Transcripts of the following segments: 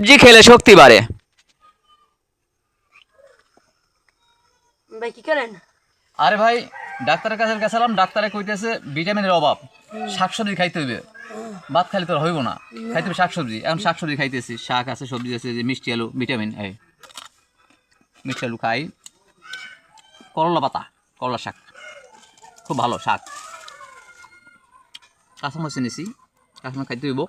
সবজি খেলে শক্তি বাড়ে। ভাই কি করেন? আরে ভাই ডাক্তারের কাছে গেছিলাম, ডাক্তারে কইতেছে ভিটামিনের অভাব, শাকসবজি খাইতে হইবে, ভাত খাইলে তো হইব না, খাইতে হবে শাকসবজি। এখন শাকসবজি খাইতেছি, শাক আছে, সবজি আছে, যে মিষ্টি আলু ভিটামিন, এই মিষ্টি আলু খাই, করলা পাতা, করলা শাক খুব ভালো শাক, কাঁচামরিচ নিছি, কাঁচামরিচ খাইতে হইব।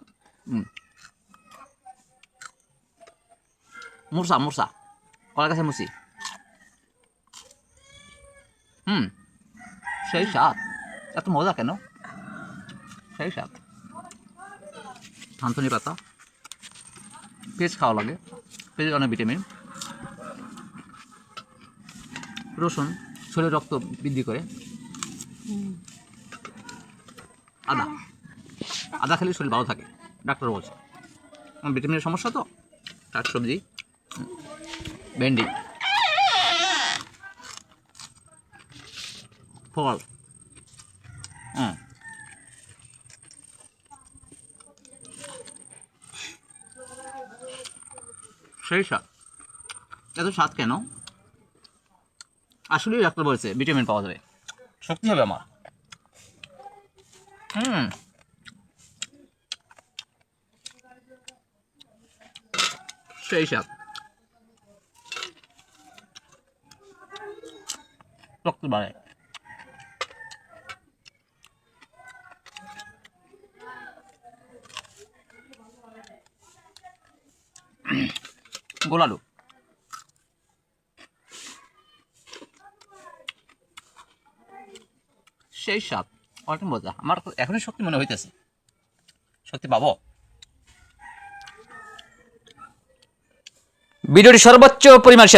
মুরসা মুরসা কলা গাছের মুসি, সেই স্বাদ, এত মজা কেন, সেই স্বাদ। থানথনি পাতা, পেঁয়াজ খাওয়া লাগে, পেঁয়াজের অনেক ভিটামিন। রসুন শরীরে রক্ত বৃদ্ধি করে। আদা, আদা খেলে শরীর ভালো থাকে, ডাক্তার বলছে। আমার ভিটামিনের সমস্যা তো, শাকসবজি, ভেন্ডি, ফল, সেই স্বাদ। এত স্বাদ কেন? আসলেই ডাক্তার বলেছে ভিটামিন পাওয়া যাবে, শক্তি হবে আমার। সেই স্বাদ, শক্তি বাড়ে। গোলালু, সেই স্বাদ, অনেক মজা। আমার তো এখনই শক্তি মনে হইতেছে, শক্তি পাবো। ভিডিওটি সর্বোচ্চ পরিমাণ শেয়ার